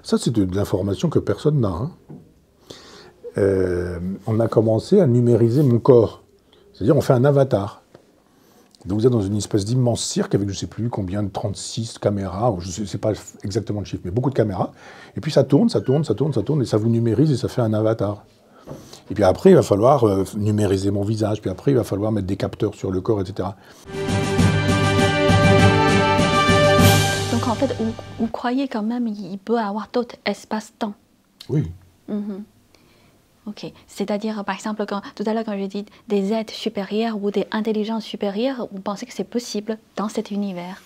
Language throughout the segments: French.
Ça, c'est de l'information que personne n'a, hein. On a commencé à numériser mon corps. C'est-à-dire, on fait un avatar. Donc vous êtes dans une espèce d'immense cirque avec je ne sais plus combien de 36 caméras, je ne sais pas exactement le chiffre, mais beaucoup de caméras. Et puis ça tourne, ça tourne, ça tourne, ça tourne, et ça vous numérise et ça fait un avatar. Et puis après, il va falloir numériser mon visage, puis après, il va falloir mettre des capteurs sur le corps, etc. Donc en fait, vous croyez quand même qu'il peut y avoir d'autres espaces-temps? Oui. Ok. C'est-à-dire, par exemple, tout à l'heure, quand j'ai dit des êtres supérieurs ou des intelligences supérieures, vous pensez que c'est possible dans cet univers?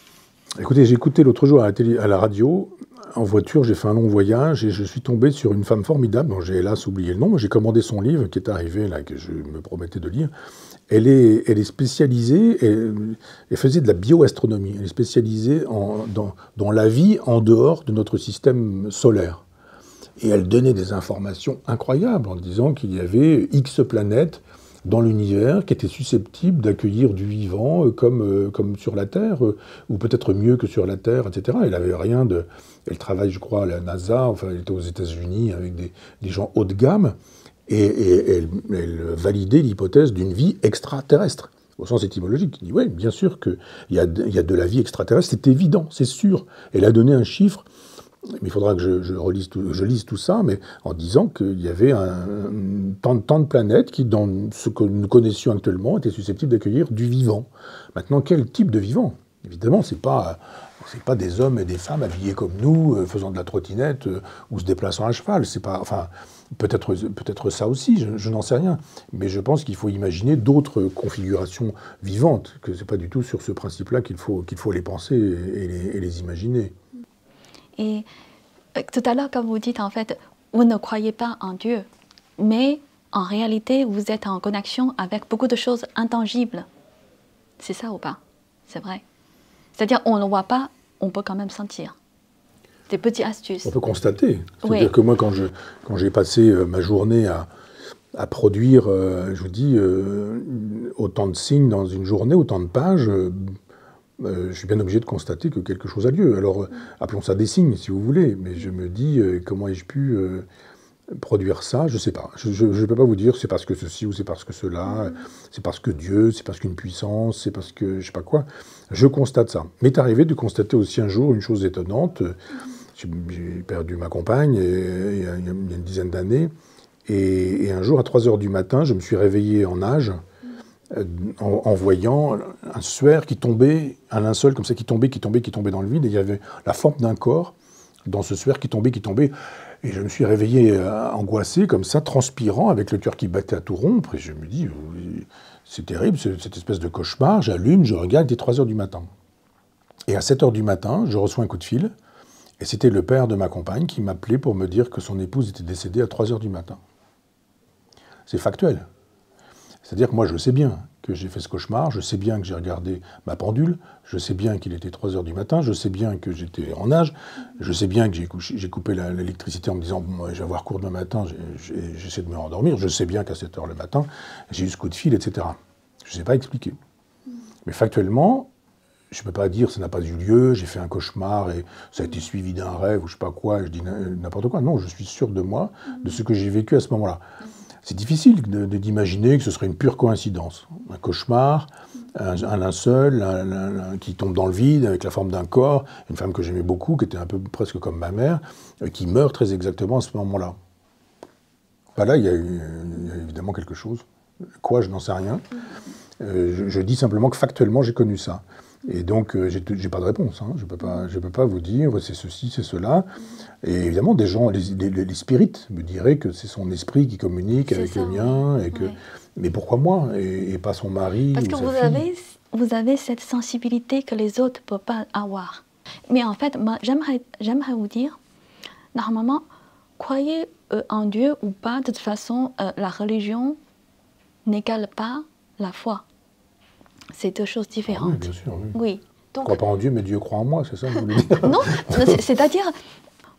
Écoutez, j'ai écouté l'autre jour à la radio, en voiture, j'ai fait un long voyage et je suis tombé sur une femme formidable dont j'ai hélas oublié le nom. J'ai commandé son livre qui est arrivé, là, que je me promettais de lire. Elle est spécialisée, elle faisait de la bioastronomie. Elle est spécialisée dans la vie en dehors de notre système solaire. Et elle donnait des informations incroyables en disant qu'il y avait X planètes dans l'univers qui étaient susceptibles d'accueillir du vivant comme sur la Terre, ou peut-être mieux que sur la Terre, etc. Elle avait rien de... Elle travaille, je crois, à la NASA, enfin elle était aux États-Unis avec des gens haut de gamme, et elle validait l'hypothèse d'une vie extraterrestre, au sens étymologique. Il dit, oui, bien sûr qu'il y a de la vie extraterrestre, c'est évident, c'est sûr. Elle a donné un chiffre, mais il faudra que je lise tout ça, mais en disant qu'il y avait tant de planètes qui, dans ce que nous connaissions actuellement, étaient susceptibles d'accueillir du vivant. Maintenant, quel type de vivant? Évidemment, c'est pas des hommes et des femmes habillés comme nous, faisant de la trottinette ou se déplaçant à cheval. C'est pas, enfin, peut-être ça aussi, je n'en sais rien. Mais je pense qu'il faut imaginer d'autres configurations vivantes, que c'est pas du tout sur ce principe-là qu'il faut les penser et les imaginer. Et tout à l'heure, quand vous dites, en fait, vous ne croyez pas en Dieu, mais en réalité, vous êtes en connexion avec beaucoup de choses intangibles. C'est ça ou pas? C'est vrai. C'est-à-dire, on ne voit pas, on peut quand même sentir. Des petites astuces. On peut constater. C'est-à-dire que moi, quand j'ai passé ma journée à produire, je vous dis, autant de signes dans une journée, autant de pages, je suis bien obligé de constater que quelque chose a lieu. Alors, appelons ça des signes, si vous voulez, mais je me dis, comment ai-je pu produire ça? Je ne sais pas. Je ne peux pas vous dire, c'est parce que ceci ou c'est parce que cela, c'est parce que Dieu, c'est parce qu'une puissance, c'est parce que je ne sais pas quoi. Je constate ça. M'est arrivé de constater aussi un jour une chose étonnante. J'ai perdu ma compagne il y a une dizaine d'années, et un jour, à 3 h du matin, je me suis réveillé en nage, en voyant un suaire qui tombait, un linceul comme ça, qui tombait dans le vide, et il y avait la forme d'un corps dans ce suaire qui tombait, et je me suis réveillé angoissé, comme ça, transpirant, avec le cœur qui battait à tout rompre, et je me dis, c'est terrible, cette espèce de cauchemar, j'allume, je regarde, il est 3 h du matin. Et à 7 h du matin, je reçois un coup de fil, et c'était le père de ma compagne qui m'appelait pour me dire que son épouse était décédée à 3 h du matin. C'est factuel. C'est-à-dire que moi, je sais bien que j'ai fait ce cauchemar, je sais bien que j'ai regardé ma pendule, je sais bien qu'il était 3 h du matin, je sais bien que j'étais en nage, je sais bien que j'ai coupé l'électricité en me disant bon, je vais avoir cours demain matin, j'essaie de me rendormir, je sais bien qu'à 7 h le matin, j'ai eu ce coup de fil, etc. Je ne sais pas expliquer. Mais factuellement, je ne peux pas dire ça n'a pas eu lieu, j'ai fait un cauchemar et ça a été suivi d'un rêve ou je ne sais pas quoi, je dis n'importe quoi. Non, je suis sûr de moi, de ce que j'ai vécu à ce moment-là. C'est difficile d'imaginer que ce serait une pure coïncidence. Un cauchemar, un linceul qui tombe dans le vide avec la forme d'un corps, une femme que j'aimais beaucoup, qui était un peu presque comme ma mère, qui meurt très exactement à ce moment-là. Ben là, il y a évidemment quelque chose. Quoi, je n'en sais rien. Je dis simplement que factuellement, j'ai connu ça. Et donc, j'ai pas de réponse. Hein. Je peux pas vous dire c'est ceci, c'est cela. Et évidemment, des gens, les spirites me diraient que c'est son esprit qui communique avec le mien. Et que, mais pourquoi moi et pas son mari Parce ou que sa fille? vous avez cette sensibilité que les autres ne peuvent pas avoir. Mais en fait, j'aimerais vous dire, normalement, croyez en Dieu ou pas, de toute façon, la religion n'égale pas la foi. C'est deux choses différentes. Ah oui, bien sûr. Oui. Oui. Je ne crois pas en Dieu, mais Dieu croit en moi, c'est ça que vous voulez dire? Non, c'est-à-dire,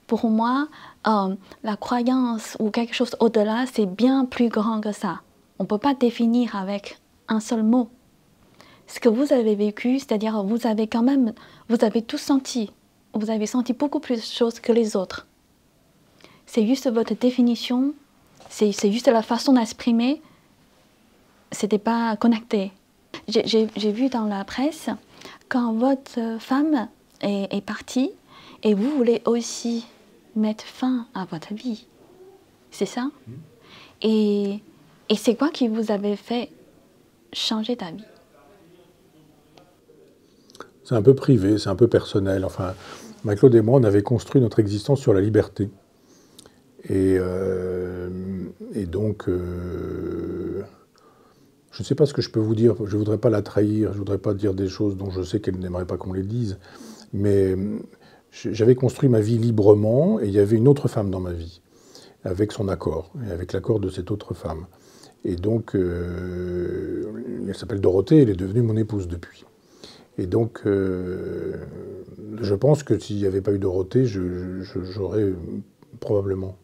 pour moi, la croyance ou quelque chose au-delà, c'est bien plus grand que ça. On ne peut pas définir avec un seul mot. Ce que vous avez vécu, c'est-à-dire vous avez tout senti. Vous avez senti beaucoup plus de choses que les autres. c'est juste votre définition, c'est juste la façon d'exprimer, c'était pas connecté. J'ai vu dans la presse, quand votre femme est partie, et vous voulez aussi mettre fin à votre vie, c'est ça? Et c'est quoi qui vous avait fait changer ta vie? C'est un peu privé, c'est un peu personnel. Enfin, Marie-Claude et moi, on avait construit notre existence sur la liberté. Et donc, je ne sais pas ce que je peux vous dire. Je ne voudrais pas la trahir, je ne voudrais pas dire des choses dont je sais qu'elle n'aimerait pas qu'on les dise. Mais j'avais construit ma vie librement, et il y avait une autre femme dans ma vie, avec son accord, et avec l'accord de cette autre femme. Et donc, elle s'appelle Dorothée, elle est devenue mon épouse depuis. Et donc, je pense que s'il n'y avait pas eu Dorothée, j'aurais probablement,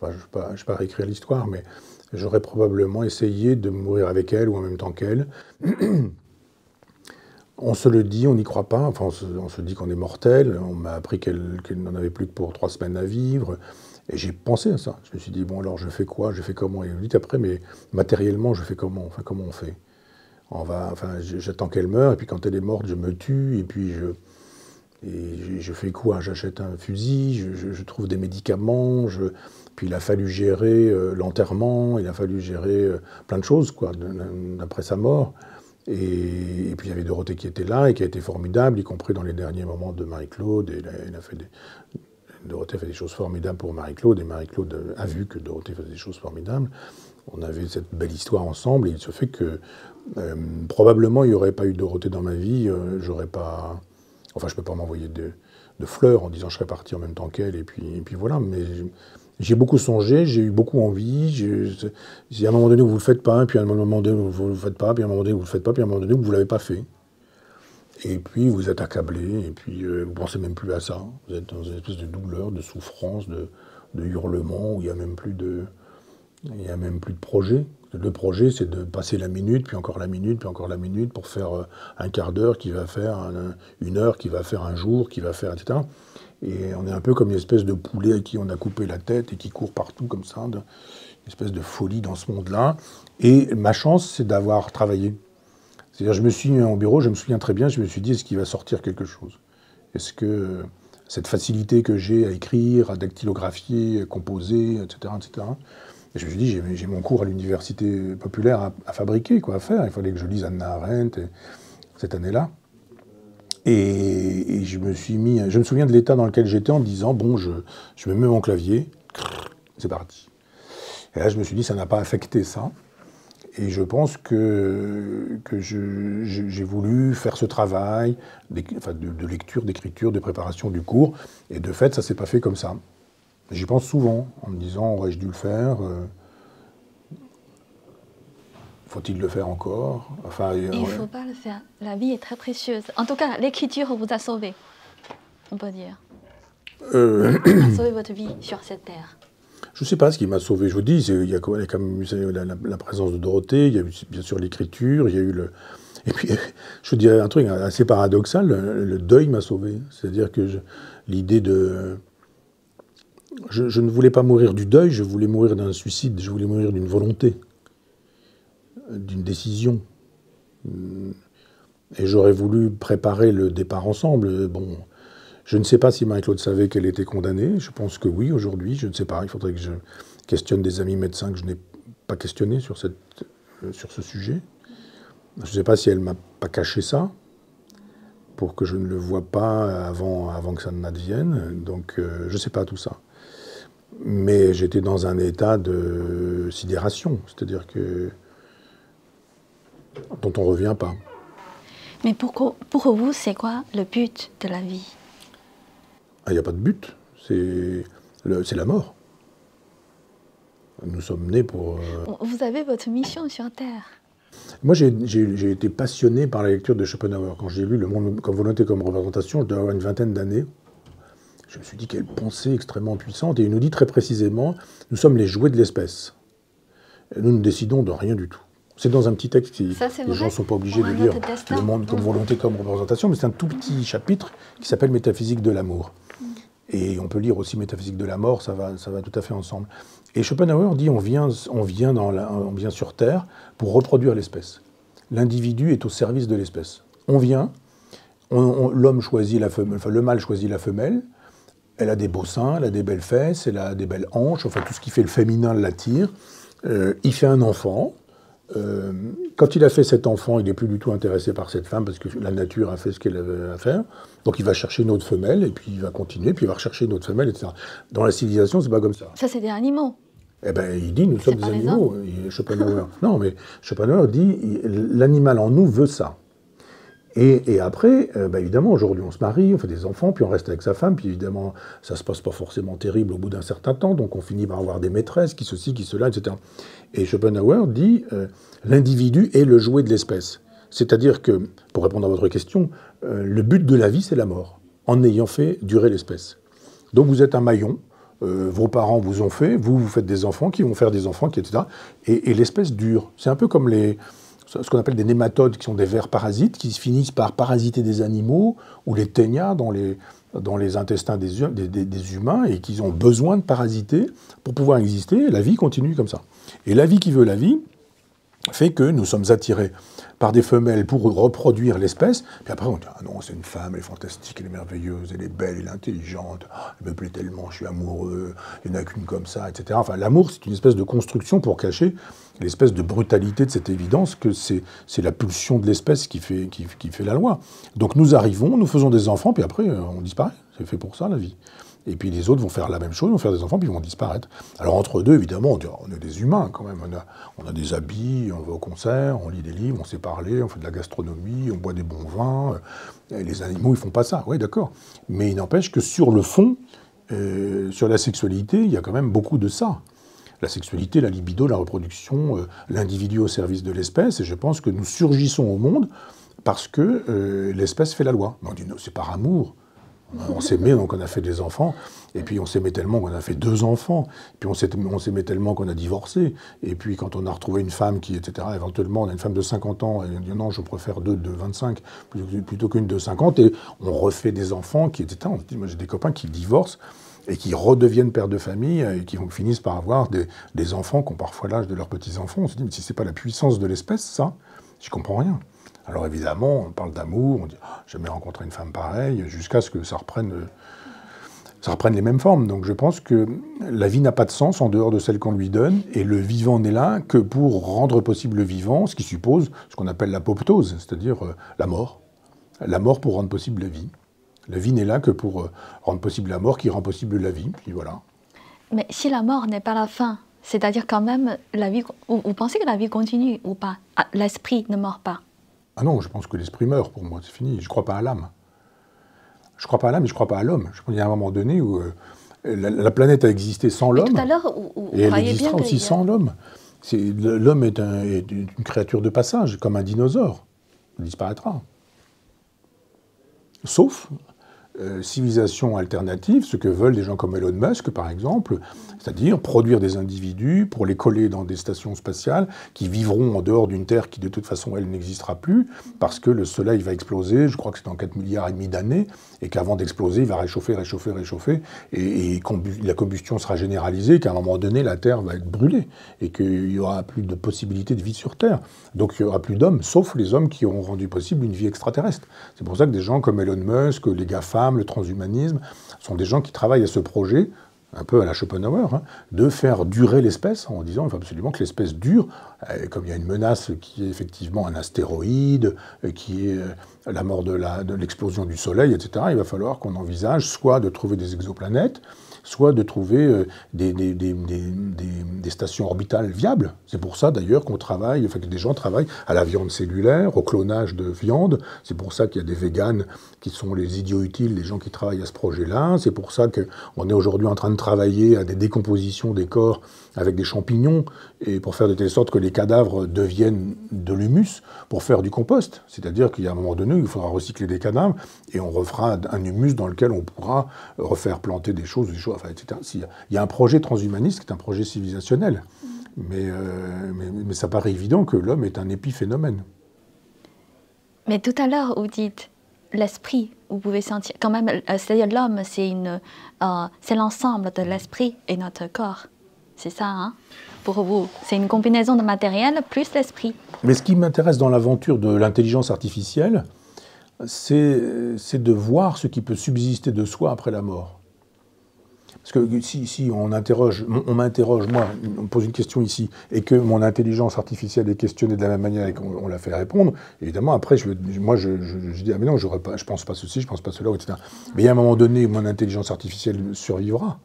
enfin, je ne vais pas réécrire l'histoire, mais j'aurais probablement essayé de mourir avec elle ou en même temps qu'elle. On se le dit, on n'y croit pas, enfin, on se dit qu'on est mortel, on m'a appris qu'elle n'en avait plus que pour 3 semaines à vivre, et j'ai pensé à ça. Je me suis dit, bon alors je fais quoi, je fais comment? Et vite après, mais matériellement, je fais comment? Enfin, comment on fait? J'attends qu'elle meure, et puis quand elle est morte, je me tue, et puis je fais quoi? J'achète un fusil, je trouve des médicaments, puis il a fallu gérer l'enterrement, il a fallu gérer plein de choses, quoi, après sa mort. Et puis il y avait Dorothée qui était là, et qui a été formidable, y compris dans les derniers moments de Marie-Claude, et Dorothée a fait des choses formidables pour Marie-Claude, et Marie-Claude a vu que Dorothée faisait des choses formidables. On avait cette belle histoire ensemble, et il se fait que probablement il n'y aurait pas eu Dorothée dans ma vie, j'aurais pas... Enfin, je ne peux pas m'envoyer de fleurs en disant je serais parti en même temps qu'elle, et puis voilà, mais j'ai beaucoup songé, j'ai eu beaucoup envie, il y a un moment donné où vous ne le faites pas, puis à un moment donné où vous ne le faites pas, puis à un moment donné où vous ne le faites pas, puis à un moment donné où vous ne l'avez pas fait. Et puis vous êtes accablé, et puis vous ne pensez même plus à ça. Vous êtes dans une espèce de douleur, de souffrance, de hurlement, où il n'y a même plus de projet. Le projet, c'est de passer la minute, puis encore la minute, puis encore la minute, pour faire un quart d'heure qui va faire une heure, qui va faire un jour, qui va faire, etc. Et on est un peu comme une espèce de poulet à qui on a coupé la tête et qui court partout comme ça, une espèce de folie dans ce monde-là. Et ma chance, c'est d'avoir travaillé. C'est-à-dire, je me suis mis au bureau, je me souviens très bien, je me suis dit, est-ce qu'il va sortir quelque chose? Est-ce que cette facilité que j'ai à écrire, à dactylographier, à composer, etc., etc., et je me suis dit, j'ai mon cours à l'université populaire à fabriquer, quoi, à faire. Il fallait que je lise Hannah Arendt cette année-là. Et je me souviens de l'état dans lequel j'étais en me disant, bon, je me mets mon clavier, c'est parti. Et là, je me suis dit, ça n'a pas affecté ça. Et je pense que j'ai voulu faire ce travail de lecture, d'écriture, de préparation du cours. Et de fait, ça ne s'est pas fait comme ça. J'y pense souvent, en me disant, aurais-je dû le faire? Faut-il le faire encore? Enfin, il ne faut pas le faire. La vie est très précieuse. En tout cas, l'écriture vous a sauvé, on peut dire. A sauvé votre vie sur cette terre. Je ne sais pas ce qui m'a sauvé. Je vous dis, il y a quand même eu la présence de Dorothée, il y a eu bien sûr l'écriture, il y a eu le... Et puis, je vous dirais un truc assez paradoxal, le deuil m'a sauvé. C'est-à-dire que l'idée de... Je ne voulais pas mourir du deuil, je voulais mourir d'un suicide, je voulais mourir d'une volonté, d'une décision. Et j'aurais voulu préparer le départ ensemble. Bon, je ne sais pas si Marie-Claude savait qu'elle était condamnée, je pense que oui, aujourd'hui, je ne sais pas. Il faudrait que je questionne des amis médecins que je n'ai pas questionnés sur ce sujet. Je ne sais pas si elle ne m'a pas caché ça, pour que je ne le voie pas avant que ça n'advienne. Donc, je ne sais pas tout ça. Mais j'étais dans un état de sidération, c'est-à-dire que dont on ne revient pas. Mais pour vous, c'est quoi le but de la vie? Il n'y a pas de but, c'est la mort. Nous sommes nés pour... Vous avez votre mission sur Terre. Moi, j'ai été passionné par la lecture de Schopenhauer. Quand j'ai lu Le monde comme volonté, comme représentation, je dois avoir une vingtaine d'années. Je me suis dit quelle pensée extrêmement puissante. Et il nous dit très précisément, nous sommes les jouets de l'espèce. Nous ne décidons de rien du tout. C'est dans un petit texte, les gens ne sont pas obligés de lire Le monde comme volonté, comme représentation, mais c'est un tout petit chapitre qui s'appelle Métaphysique de l'amour. Et on peut lire aussi Métaphysique de la mort, ça va tout à fait ensemble. Et Schopenhauer dit on vient sur Terre pour reproduire l'espèce. L'individu est au service de l'espèce. On vient, l'homme choisit la femelle, enfin le mâle choisit la femelle, elle a des beaux seins, elle a des belles fesses, elle a des belles hanches, enfin tout ce qui fait le féminin l'attire. Il fait un enfant. Quand il a fait cet enfant, il n'est plus du tout intéressé par cette femme parce que la nature a fait ce qu'elle avait à faire. Donc il va chercher une autre femelle et puis il va continuer, puis il va rechercher une autre femelle, etc. Dans la civilisation, c'est pas comme ça. Ça, c'est des animaux. Eh ben, il dit nous sommes des animaux. Schopenhauer. Non, mais Schopenhauer dit l'animal en nous veut ça. Et après, évidemment, aujourd'hui, on se marie, on fait des enfants, puis on reste avec sa femme, puis évidemment, ça se passe pas forcément terrible au bout d'un certain temps, donc on finit par avoir des maîtresses, qui ceci, qui cela, etc. Et Schopenhauer dit l'individu est le jouet de l'espèce. C'est-à-dire que, pour répondre à votre question, le but de la vie, c'est la mort, en ayant fait durer l'espèce. Donc vous êtes un maillon, vos parents vous ont fait, vous faites des enfants, qui vont faire des enfants, etc. Et l'espèce dure. C'est un peu comme ce qu'on appelle des nématodes, qui sont des vers parasites, qui finissent par parasiter des animaux, ou les ténias dans les intestins des humains, et qui ont besoin de parasiter pour pouvoir exister. La vie continue comme ça. Et la vie qui veut la vie fait que nous sommes attirés par des femelles pour reproduire l'espèce, puis après on dit « Ah non, c'est une femme, elle est fantastique, elle est merveilleuse, elle est belle, elle est intelligente, elle me plaît tellement, je suis amoureux, il n'y en a qu'une comme ça, etc. » Enfin, l'amour, c'est une espèce de construction pour cacher l'espèce de brutalité de cette évidence que c'est la pulsion de l'espèce qui fait la loi. Donc nous arrivons, nous faisons des enfants, puis après on disparaît. C'est fait pour ça, la vie. Et puis les autres vont faire la même chose, vont faire des enfants, puis ils vont disparaître. Alors entre deux, évidemment, on est des humains quand même. On a des habits, on va au concert, on lit des livres, on sait parler, on fait de la gastronomie, on boit des bons vins. Et les animaux, ils font pas ça, oui, d'accord. Mais il n'empêche que sur le fond, sur la sexualité, il y a quand même beaucoup de ça. La sexualité, la libido, la reproduction, l'individu au service de l'espèce. Et je pense que nous surgissons au monde parce que l'espèce fait la loi. Mais on dit, non, c'est par amour. On s'aimait, donc on a fait des enfants, et puis on s'aimait tellement qu'on a fait 2 enfants, puis on s'aimait tellement qu'on a divorcé, et puis quand on a retrouvé une femme qui, etc., éventuellement on a une femme de 50 ans, et on dit non, je préfère 2 de 25 plutôt qu'une de 50, et on refait des enfants qui, etc. On se dit, moi j'ai des copains qui divorcent, et qui redeviennent pères de famille, et qui finissent par avoir des enfants qui ont parfois l'âge de leurs petits-enfants. On se dit, mais si c'est pas la puissance de l'espèce, ça, je comprends rien. Alors évidemment, on parle d'amour, on dit « j'ai jamais rencontré une femme pareille », jusqu'à ce que ça reprenne les mêmes formes. Donc je pense que la vie n'a pas de sens en dehors de celle qu'on lui donne, et le vivant n'est là que pour rendre possible le vivant, ce qui suppose ce qu'on appelle l'apoptose, c'est-à-dire la mort. La mort pour rendre possible la vie. La vie n'est là que pour rendre possible la mort qui rend possible la vie, puis voilà. Mais si la mort n'est pas la fin, c'est-à-dire quand même, la vie, vous pensez que la vie continue ou pas? L'esprit ne meurt pas? Ah non, je pense que l'esprit meurt pour moi, c'est fini. Je ne crois pas à l'âme. Je ne crois pas à l'âme et je ne crois pas à l'homme. Je pense qu'il y a un moment donné où la planète a existé sans l'homme. Tout à l'heure, et elle existera aussi sans l'homme. L'homme est une créature de passage, comme un dinosaure. Il disparaîtra. Sauf civilisation alternative, ce que veulent des gens comme Elon Musk, par exemple, c'est-à-dire produire des individus pour les coller dans des stations spatiales qui vivront en dehors d'une Terre qui, de toute façon, elle n'existera plus, parce que le Soleil va exploser, je crois que c'est dans 4,5 milliards d'années, et qu'avant d'exploser, il va réchauffer, et la combustion sera généralisée, qu'à un moment donné, la Terre va être brûlée, et qu'il n'y aura plus de possibilité de vie sur Terre. Donc il n'y aura plus d'hommes, sauf les hommes qui auront rendu possible une vie extraterrestre. C'est pour ça que des gens comme Elon Musk, les GAFAM, le transhumanisme, sont des gens qui travaillent à ce projet, un peu à la Schopenhauer, de faire durer l'espèce, en disant qu'il faut absolument que l'espèce dure, comme il y a une menace qui est effectivement un astéroïde, qui est la mort de l'explosion du Soleil, etc., il va falloir qu'on envisage soit de trouver des exoplanètes, soit de trouver des stations orbitales viables. C'est pour ça d'ailleurs qu'on travaille, enfin que des gens travaillent à la viande cellulaire, au clonage de viande. C'est pour ça qu'il y a des véganes qui sont les idiots utiles, les gens qui travaillent à ce projet-là. C'est pour ça qu'on est aujourd'hui en train de travailler à des décompositions des corps avec des champignons, et pour faire de telle sorte que les cadavres deviennent de l'humus pour faire du compost. C'est-à-dire qu'il y a un moment donné où il faudra recycler des cadavres et on refera un humus dans lequel on pourra refaire planter des choses, enfin, etc. Il y a un projet transhumaniste qui est un projet civilisationnel. Mais ça paraît évident que l'homme est un épiphénomène. Mais tout à l'heure, vous dites l'esprit, vous pouvez sentir, quand même, c'est-à-dire l'homme, c'est l'ensemble de l'esprit et notre corps. C'est ça, hein, pour vous. C'est une combinaison de matériel plus l'esprit. Mais ce qui m'intéresse dans l'aventure de l'intelligence artificielle, c'est de voir ce qui peut subsister de soi après la mort. Parce que si on m'interroge, moi, on me pose une question ici, et que mon intelligence artificielle est questionnée de la même manière et qu'on la fait répondre, évidemment, après, je dis, ah mais non, je pense pas ceci, je pense pas cela, etc. Mais il y a un moment donné où mon intelligence artificielle survivra.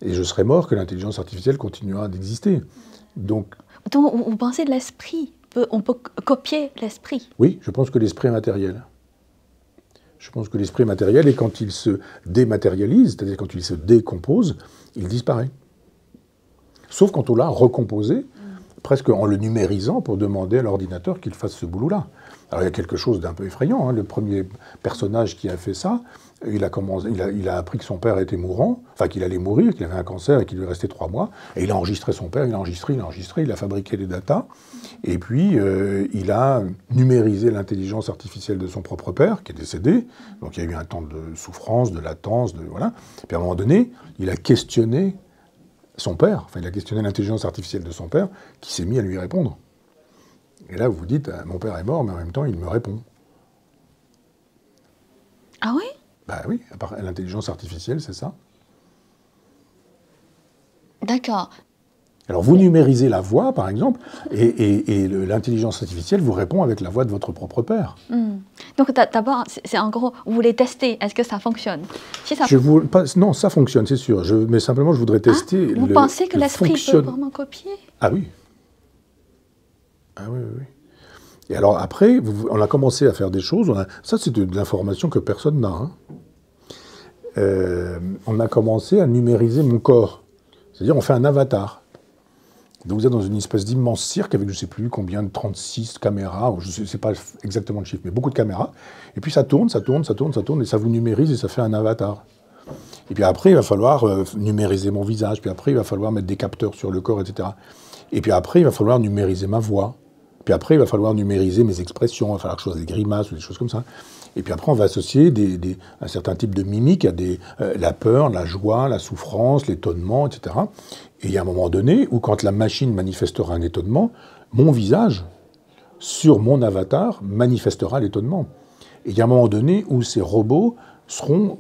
Et je serai mort que l'intelligence artificielle continuera d'exister. Donc, vous pensez de l'esprit, on peut copier l'esprit? Oui, je pense que l'esprit est matériel. Je pense que l'esprit est matériel, et quand il se dématérialise, c'est-à-dire quand il se décompose, il disparaît. Sauf quand on l'a recomposé, presque en le numérisant pour demander à l'ordinateur qu'il fasse ce boulot-là. Alors il y a quelque chose d'un peu effrayant, hein. Le premier personnage qui a fait ça, il a appris que son père était mourant, enfin qu'il allait mourir, qu'il avait un cancer et qu'il lui restait 3 mois, et il a enregistré son père, il a enregistré, il a fabriqué les datas, et puis il a numérisé l'intelligence artificielle de son propre père, qui est décédé, donc il y a eu un temps de souffrance, de latence, voilà. Puis à un moment donné, il a questionné son père, enfin il a questionné l'intelligence artificielle de son père, qui s'est mis à lui répondre. Et là, vous vous dites, mon père est mort, mais en même temps, il me répond. Ah oui? Ben oui, l'intelligence artificielle, c'est ça. D'accord. Alors, vous numérisez la voix, par exemple, et l'intelligence artificielle vous répond avec la voix de votre propre père. Donc, d'abord, c'est en gros, vous voulez tester, est-ce que ça fonctionne? Si ça... Non, ça fonctionne, c'est sûr. Mais simplement, je voudrais tester... Vous pensez que l'esprit peut vraiment copier? Ah oui. Ah oui, oui, oui. Et alors après, on a commencé à faire des choses. Ça, c'est de l'information que personne n'a. Hein. On a commencé à numériser mon corps. C'est-à-dire, on fait un avatar. Donc vous êtes dans une espèce d'immense cirque avec je ne sais plus combien de 36 caméras, je ne sais pas exactement le chiffre, mais beaucoup de caméras. Et puis ça tourne, et ça vous numérise et ça fait un avatar. Et puis après, il va falloir numériser mon visage. Puis après, il va falloir mettre des capteurs sur le corps, etc. Et puis après, il va falloir numériser ma voix. Puis après, il va falloir numériser mes expressions, il va falloir que je fasse des grimaces ou des choses comme ça. Et puis après, on va associer un certain type de mimiques à la peur, la joie, la souffrance, l'étonnement, etc. Et il y a un moment donné où, quand la machine manifestera un étonnement, mon visage, sur mon avatar, manifestera l'étonnement. Et il y a un moment donné où ces robots seront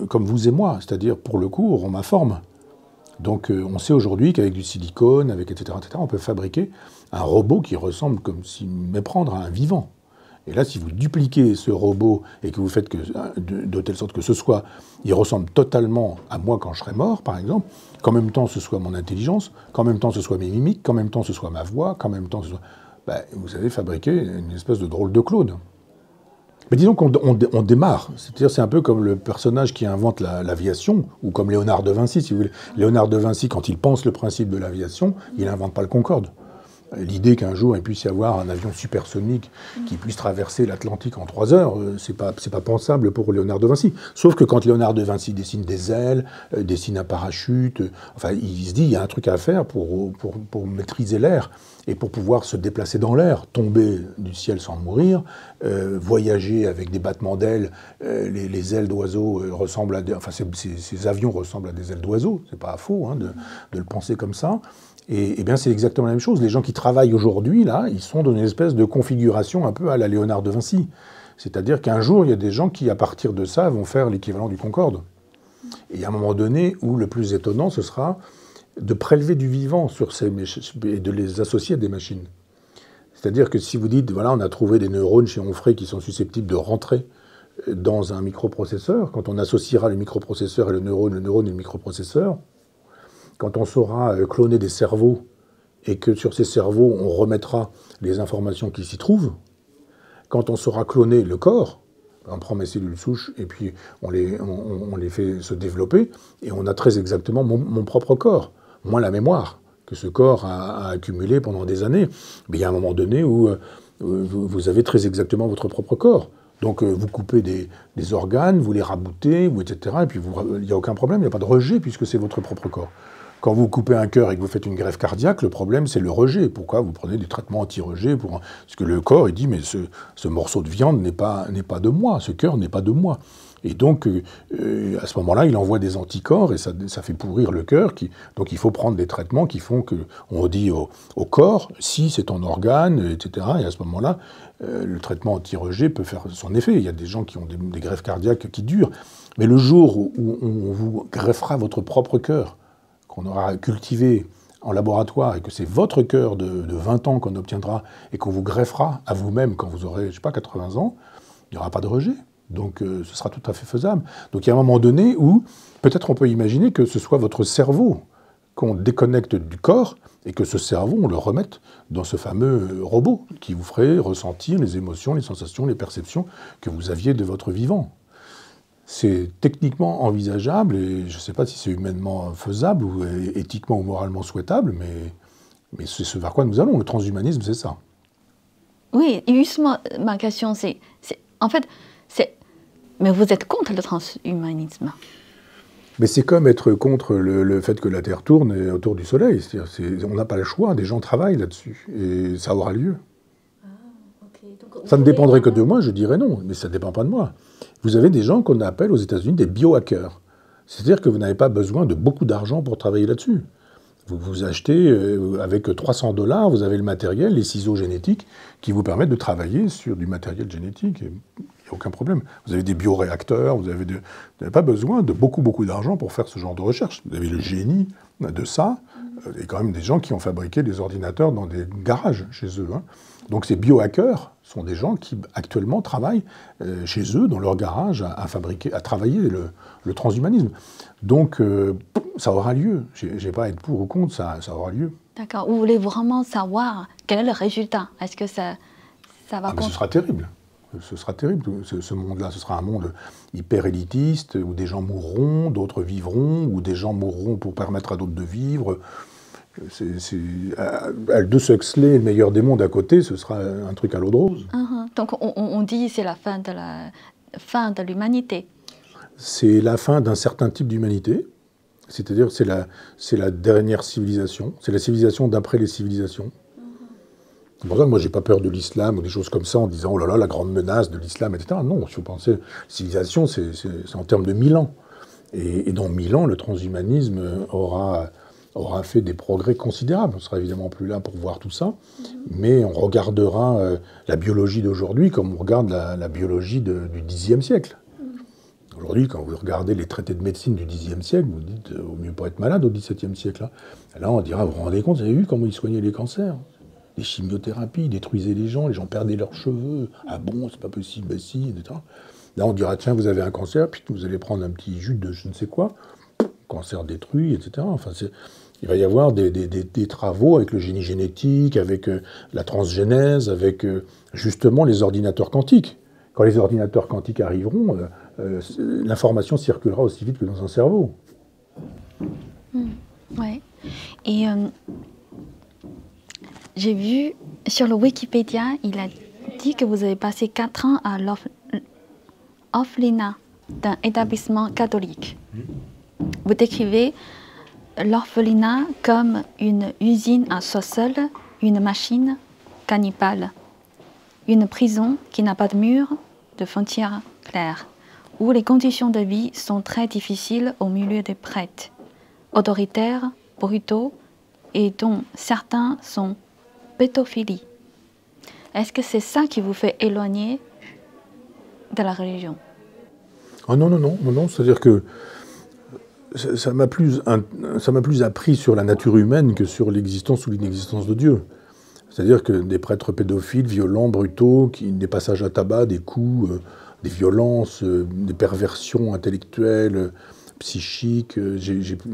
comme vous et moi, c'est-à-dire, pour le coup, auront ma forme. Donc on sait aujourd'hui qu'avec du silicone, etc., on peut fabriquer un robot qui ressemble comme si méprendre à un vivant. Et là, si vous dupliquez ce robot et que vous faites de telle sorte que il ressemble totalement à moi quand je serai mort, par exemple, qu'en même temps ce soit mon intelligence, qu'en même temps ce soit mes mimiques, qu'en même temps ce soit ma voix, qu'en même temps ce soit... vous avez fabriqué une espèce de drôle de clone. Mais disons qu'on démarre, c'est-à-dire c'est un peu comme le personnage qui invente l'aviation, ou comme Léonard de Vinci, si vous voulez. Léonard de Vinci, quand il pense le principe de l'aviation, il n'invente pas le Concorde. L'idée qu'un jour il puisse y avoir un avion supersonique qui puisse traverser l'Atlantique en 3 heures, c'est pas pensable pour Léonard de Vinci. Sauf que quand Léonard de Vinci dessine des ailes, dessine un parachute, enfin il se dit il y a un truc à faire pour maîtriser l'air et pour pouvoir se déplacer dans l'air, tomber du ciel sans mourir, voyager avec des battements d'ailes, les ailes d'oiseaux ressemblent à ces avions ressemblent à des ailes d'oiseaux, c'est pas faux hein, de le penser comme ça. Et bien c'est exactement la même chose. Les gens qui travaillent aujourd'hui, là, ils sont dans une espèce de configuration un peu à la Léonard de Vinci. C'est-à-dire qu'un jour, il y a des gens qui, à partir de ça, vont faire l'équivalent du Concorde. Et il y a un moment donné où le plus étonnant, ce sera de prélever du vivant sur ces et de les associer à des machines. C'est-à-dire que si vous dites, voilà, on a trouvé des neurones chez Onfray qui sont susceptibles de rentrer dans un microprocesseur, quand on associera le microprocesseur et le neurone et le microprocesseur, quand on saura cloner des cerveaux et que sur ces cerveaux, on remettra les informations qui s'y trouvent, quand on saura cloner le corps, on prend mes cellules souches et puis on les fait se développer et on a très exactement mon propre corps, moins la mémoire que ce corps a accumulé pendant des années. Mais il y a un moment donné où vous avez très exactement votre propre corps. Donc vous coupez des organes, vous les raboutez, etc. Et puis il n'y a aucun problème, il n'y a pas de rejet puisque c'est votre propre corps. Quand vous coupez un cœur et que vous faites une greffe cardiaque, le problème, c'est le rejet. Pourquoi vous prenez des traitements anti-rejet Parce que le corps, il dit, mais ce morceau de viande n'est pas de moi, ce cœur n'est pas de moi. Et donc, à ce moment-là, il envoie des anticorps et ça fait pourrir le cœur. Donc, il faut prendre des traitements qui font qu'on dit au corps, si c'est ton organe, etc. Et à ce moment-là, le traitement anti-rejet peut faire son effet. Il y a des gens qui ont des greffes cardiaques qui durent. Mais le jour où on vous greffera votre propre cœur, qu'on aura cultivé en laboratoire et que c'est votre cœur de 20 ans qu'on obtiendra et qu'on vous greffera à vous-même quand vous aurez, je ne sais pas, 80 ans, il n'y aura pas de rejet. Donc ce sera tout à fait faisable. Donc il y a un moment donné où peut-être on peut imaginer que ce soit votre cerveau qu'on déconnecte du corps et que ce cerveau, on le remette dans ce fameux robot qui vous ferait ressentir les émotions, les sensations, les perceptions que vous aviez de votre vivant. C'est techniquement envisageable et je ne sais pas si c'est humainement faisable ou éthiquement ou moralement souhaitable, mais c'est ce vers quoi nous allons. Le transhumanisme, c'est ça. Oui, justement, ma question, c'est en fait, mais vous êtes contre le transhumanisme? Mais c'est comme être contre le fait que la Terre tourne autour du Soleil. On n'a pas le choix, des gens travaillent là-dessus, et ça aura lieu. Ah, okay. Donc, ça ne dépendrait que de moi, je dirais non, mais ça ne dépend pas de moi. Vous avez des gens qu'on appelle aux États-Unis des biohackers. C'est-à-dire que vous n'avez pas besoin de beaucoup d'argent pour travailler là-dessus. Vous achetez, avec 300 $, vous avez le matériel, les ciseaux génétiques, qui vous permettent de travailler sur du matériel génétique. Il n'y a aucun problème. Vous avez des bioréacteurs, vous n'avez pas besoin de beaucoup d'argent pour faire ce genre de recherche. Vous avez le génie de ça. Il y a quand même des gens qui ont fabriqué des ordinateurs dans des garages chez eux. Hein. Donc ces biohackers sont des gens qui actuellement travaillent chez eux, dans leur garage, à travailler le transhumanisme. Donc ça aura lieu. Je n'ai pas à être pour ou contre, ça aura lieu. D'accord. Vous voulez vraiment savoir quel est le résultat? Est-ce que ça va... Ce sera terrible. Ce sera terrible, ce monde-là. Ce sera un monde hyper élitiste, où des gens mourront, d'autres vivront, où des gens mourront pour permettre à d'autres de vivre. Aldous Huxley, le meilleur des mondes à côté, ce sera un truc à l'eau de rose. Donc on dit que c'est la fin de l'humanité. C'est la fin d'un certain type d'humanité. C'est-à-dire c'est la dernière civilisation. C'est la civilisation d'après les civilisations. C'est pour ça que moi, j'ai pas peur de l'islam ou des choses comme ça en disant « Oh là là, la grande menace de l'islam, etc. » Non, il faut penser, civilisation, c'est en termes de 1000 ans. Et dans 1000 ans, le transhumanisme aura fait des progrès considérables. On ne sera évidemment plus là pour voir tout ça, mais on regardera la biologie d'aujourd'hui comme on regarde la biologie du Xe siècle. Aujourd'hui, quand vous regardez les traités de médecine du Xe siècle, vous dites « Au mieux pas être malade au XVIIe siècle. Hein. » Là, on dira « Vous vous rendez compte, vous avez vu comment ils soignaient les cancers ? Les chimiothérapies, ils détruisaient les gens perdaient leurs cheveux. Ah bon, c'est pas possible, ben si, etc. » Là, on dira « Tiens, vous avez un cancer, puis vous allez prendre un petit jus de je ne sais quoi, cancer détruit, etc. » Enfin, il va y avoir des travaux avec le génie génétique, avec la transgénèse, avec justement les ordinateurs quantiques. Quand les ordinateurs quantiques arriveront, l'information circulera aussi vite que dans un cerveau. Oui. Et j'ai vu sur le Wikipédia, il a dit que vous avez passé 4 ans à l'orphelinat d'un établissement catholique. Vous décrivez l'orphelinat comme une usine à soi seule, une machine cannibale, une prison qui n'a pas de murs, de frontières claires, où les conditions de vie sont très difficiles au milieu des prêtres, autoritaires, brutaux, et dont certains sont pédophiles. Est-ce que c'est ça qui vous fait éloigner de la religion? Ah non, c'est-à-dire que ça m'a plus appris sur la nature humaine que sur l'existence ou l'inexistence de Dieu. C'est-à-dire que des prêtres pédophiles, violents, brutaux, des passages à tabac, des coups, des violences, des perversions intellectuelles, psychiques,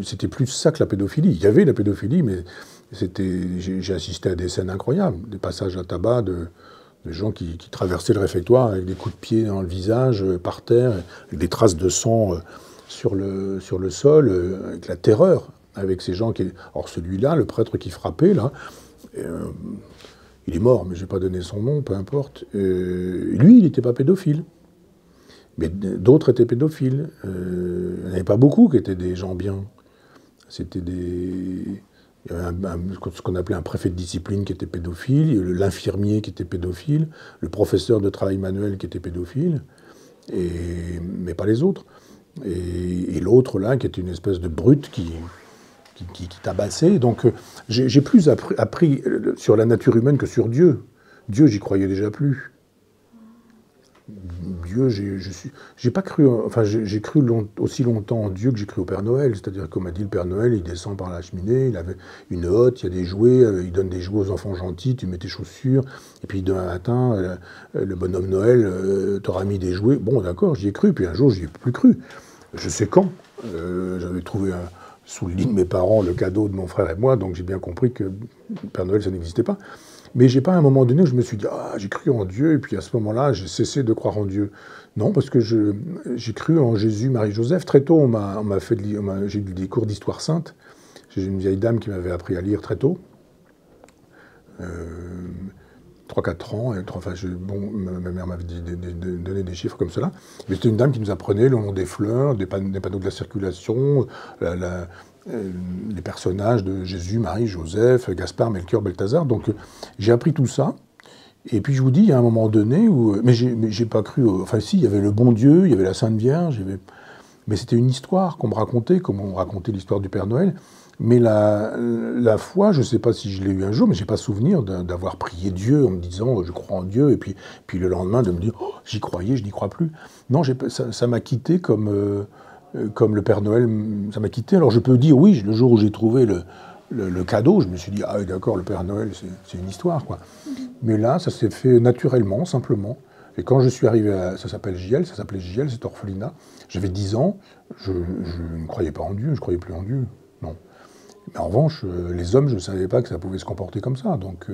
c'était plus ça que la pédophilie. Il y avait la pédophilie, mais j'ai assisté à des scènes incroyables, des passages à tabac de gens qui traversaient le réfectoire avec des coups de pied dans le visage, par terre, avec des traces de sang sur le sol, avec la terreur, avec ces gens qui... Alors celui-là, le prêtre qui frappait, là, il est mort, mais je n'ai pas donné son nom, peu importe. Lui, il n'était pas pédophile. Mais d'autres étaient pédophiles. Il n'y en avait pas beaucoup qui étaient des gens bien. C'était il y avait ce qu'on appelait un préfet de discipline qui était pédophile, l'infirmier qui était pédophile, le professeur de travail manuel qui était pédophile, mais pas les autres. Et l'autre, là, qui était une espèce de brute qui tabassait. Donc j'ai plus appris sur la nature humaine que sur Dieu. Dieu, j'y croyais déjà plus. Dieu, j'ai pas cru, enfin j'ai cru aussi longtemps en Dieu que j'ai cru au Père Noël. C'est-à-dire qu'on m'a dit le Père Noël, il descend par la cheminée, il avait une hotte, il y a des jouets, il donne des jouets aux enfants gentils, tu mets tes chaussures, et puis demain matin, le bonhomme Noël t'aura mis des jouets. Bon, d'accord, j'y ai cru, puis un jour, j'y ai plus cru. Je sais quand. J'avais trouvé sous le lit de mes parents le cadeau de mon frère et moi, donc j'ai bien compris que le Père Noël, ça n'existait pas. Mais j'ai pas à un moment donné où je me suis dit « Ah, j'ai cru en Dieu », et puis à ce moment-là, j'ai cessé de croire en Dieu. Non, parce que j'ai cru en Jésus, Marie-Joseph. Très tôt, j'ai eu des cours d'histoire sainte. J'ai une vieille dame qui m'avait appris à lire très tôt. 3-4 ans. Ma mère m'avait donné des chiffres comme cela. Mais c'était une dame qui nous apprenait le nom des fleurs, des panneaux de la circulation, les personnages de Jésus, Marie, Joseph, Gaspard, Melchior, Balthazar. Donc j'ai appris tout ça. Et puis je vous dis, il y a un moment donné où... Mais j'ai pas cru... Enfin si, il y avait le bon Dieu, il y avait la Sainte Vierge, mais c'était une histoire qu'on me racontait, comme on racontait l'histoire du Père Noël. Mais la foi, je ne sais pas si je l'ai eu un jour, mais je n'ai pas souvenir d'avoir prié Dieu en me disant « je crois en Dieu », et puis le lendemain de me dire oh, « j'y croyais, je n'y crois plus ». Non, ça m'a quitté comme le Père Noël, ça m'a quitté. Alors je peux dire oui, le jour où j'ai trouvé le cadeau, je me suis dit « ah oui, d'accord, le Père Noël, c'est une histoire, quoi ». Mais là, ça s'est fait naturellement, simplement. Et quand je suis arrivé ça s'appelait JL, cet orphelinat, j'avais 10 ans, je ne croyais pas en Dieu, je ne croyais plus en Dieu, non. Mais en revanche, les hommes, je ne savais pas que ça pouvait se comporter comme ça. Donc,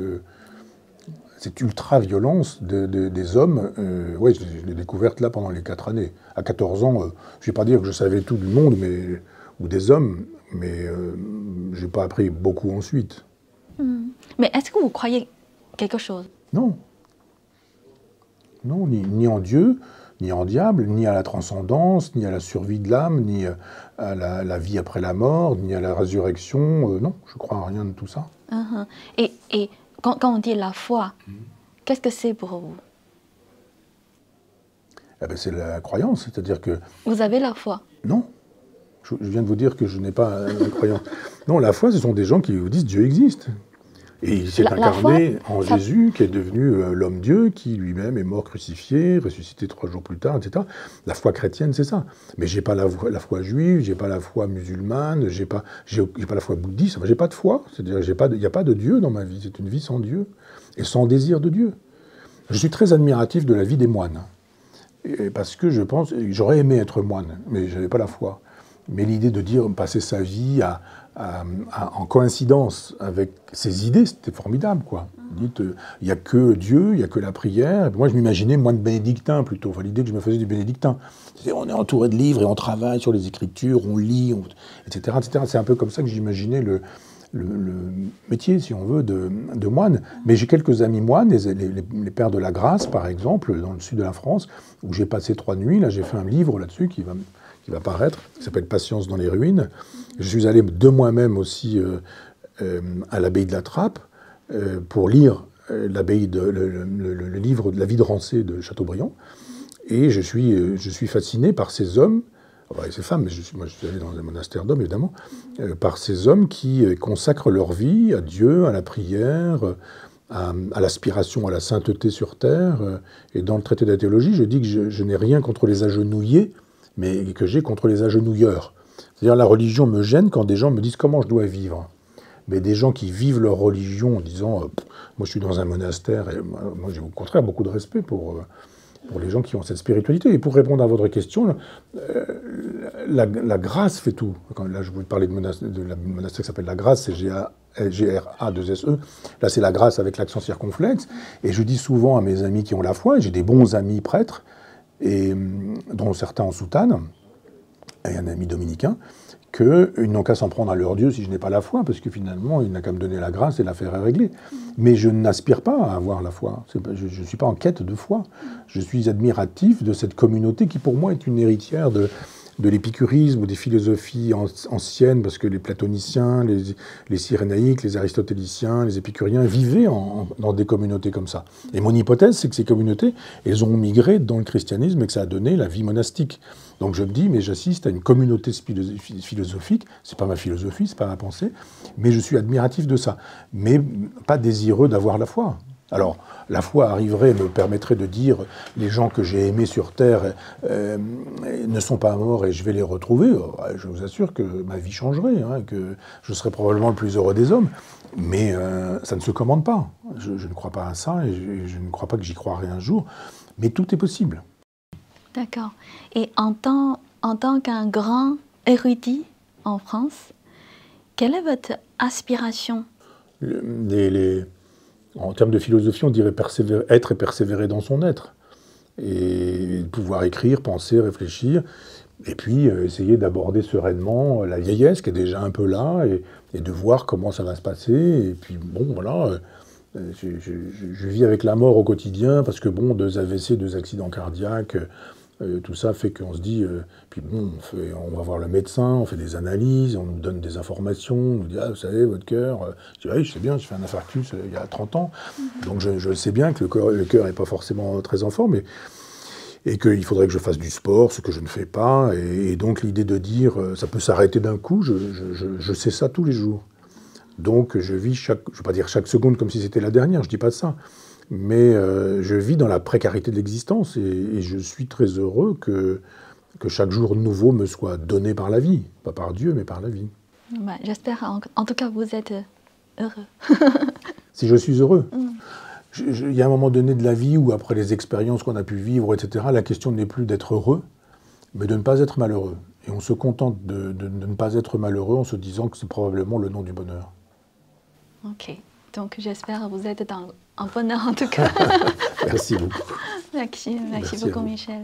cette ultra-violence des hommes, ouais, je l'ai découverte là pendant les 4 années. À 14 ans, je ne vais pas dire que je savais tout du monde ou des hommes, mais je n'ai pas appris beaucoup ensuite. Mais est-ce que vous croyez quelque chose? Non. Non, ni en Dieu, ni en diable, ni à la transcendance, ni à la survie de l'âme, ni à la vie après la mort, ni à la résurrection. Non, je crois à rien de tout ça. Et quand on dit la foi, qu'est-ce que c'est pour vous? Eh ben, c'est la croyance, c'est-à-dire que... Vous avez la foi? Non. Je viens de vous dire que je n'ai pas la croyance. Non, la foi, ce sont des gens qui vous disent Dieu existe. Et il s'est incarné en Jésus, qui est devenu l'homme-dieu, qui lui-même est mort crucifié, ressuscité 3 jours plus tard, etc. La foi chrétienne, c'est ça. Mais j'ai pas la foi juive, j'ai pas la foi musulmane, j'ai pas la foi bouddhiste, j'ai pas de foi. C'est-à-dire, il n'y a pas de Dieu dans ma vie. C'est une vie sans Dieu et sans désir de Dieu. Je suis très admiratif de la vie des moines. Parce que je pense, j'aurais aimé être moine, mais je n'avais pas la foi. Mais l'idée de dire passer sa vie en coïncidence avec ses idées, c'était formidable, quoi. Dites, il n'y a que Dieu, il n'y a que la prière. Et moi, je m'imaginais moine bénédictin, plutôt. Enfin, l'idée que je me faisais du bénédictin. On est entouré de livres et on travaille sur les Écritures, on lit, etc., etc. C'est un peu comme ça que j'imaginais le métier, si on veut, de moine. Mais j'ai quelques amis moines, les Pères de la Grâce, par exemple, dans le sud de la France, où j'ai passé 3 nuits. Là, j'ai fait un livre là-dessus qui va paraître, qui s'appelle « Patience dans les ruines ». Je suis allé de moi-même aussi à l'abbaye de la Trappe pour lire le livre de la vie de Rancé de Chateaubriand. Et je suis fasciné par ces hommes, enfin, ces femmes, mais moi je suis allé dans un monastère d'hommes, évidemment, par ces hommes qui consacrent leur vie à Dieu, à la prière, à l'aspiration à la sainteté sur terre. Et dans le traité de la théologie, je dis que je n'ai rien contre les agenouillés, mais que j'ai contre les agenouilleurs. C'est-à-dire la religion me gêne quand des gens me disent comment je dois vivre. Mais des gens qui vivent leur religion en disant moi je suis dans un monastère, et moi j'ai au contraire beaucoup de respect pour les gens qui ont cette spiritualité. Et pour répondre à votre question, la grâce fait tout. Là je vous parlais de la monastère qui s'appelle la grâce, c'est G-R-A-2-S-E. Là c'est la grâce avec l'accent circonflexe. Et je dis souvent à mes amis qui ont la foi, et j'ai des bons amis prêtres, et dont certains en soutane, et un ami dominicain, qu'ils n'ont qu'à s'en prendre à leur Dieu si je n'ai pas la foi, parce que finalement, il n'a qu'à me donner la grâce et l'affaire est réglée. Mais je n'aspire pas à avoir la foi. Je ne suis pas en quête de foi. Je suis admiratif de cette communauté qui, pour moi, est une héritière de l'épicurisme ou des philosophies anciennes, parce que les platoniciens, les cyrénaïques, les aristotéliciens, les épicuriens vivaient dans des communautés comme ça. Et mon hypothèse, c'est que ces communautés, elles ont migré dans le christianisme et que ça a donné la vie monastique. Donc je me dis, mais j'assiste à une communauté philosophique, c'est pas ma philosophie, c'est pas ma pensée, mais je suis admiratif de ça, mais pas désireux d'avoir la foi. Alors, la foi arriverait, me permettrait de dire les gens que j'ai aimés sur Terre ne sont pas morts et je vais les retrouver. Je vous assure que ma vie changerait, hein, que je serais probablement le plus heureux des hommes. Mais ça ne se commande pas. Je ne crois pas à ça et je ne crois pas que j'y croirai un jour. Mais tout est possible. D'accord. Et en tant qu'un grand érudit en France, quelle est votre aspiration? En termes de philosophie, on dirait être et persévérer dans son être. Et pouvoir écrire, penser, réfléchir, et puis essayer d'aborder sereinement la vieillesse qui est déjà un peu là, et de voir comment ça va se passer. Et puis bon, voilà, je vis avec la mort au quotidien, parce que bon, 2 AVC, 2 accidents cardiaques, tout ça fait qu'on se dit, puis bon, on va voir le médecin, on fait des analyses, on nous donne des informations, on nous dit, ah, vous savez, votre cœur, je dis, oui, je sais bien, j'ai fait un infarctus il y a 30 ans, donc je sais bien que le cœur n'est pas forcément très en forme, et qu'il faudrait que je fasse du sport, ce que je ne fais pas, et donc l'idée de dire, ça peut s'arrêter d'un coup, je sais ça tous les jours. Donc je vis je ne vais pas dire chaque seconde comme si c'était la dernière, je ne dis pas ça, mais je vis dans la précarité de l'existence et je suis très heureux que chaque jour nouveau me soit donné par la vie. Pas par Dieu, mais par la vie. Bah, j'espère, en tout cas, vous êtes heureux. Si je suis heureux. Il y a un moment donné de la vie où, après les expériences qu'on a pu vivre, etc., la question n'est plus d'être heureux, mais de ne pas être malheureux. Et on se contente de ne pas être malheureux en se disant que c'est probablement le nom du bonheur. Ok. Donc j'espère que vous êtes dans un bonheur en tout cas. Merci beaucoup. Merci beaucoup Michel.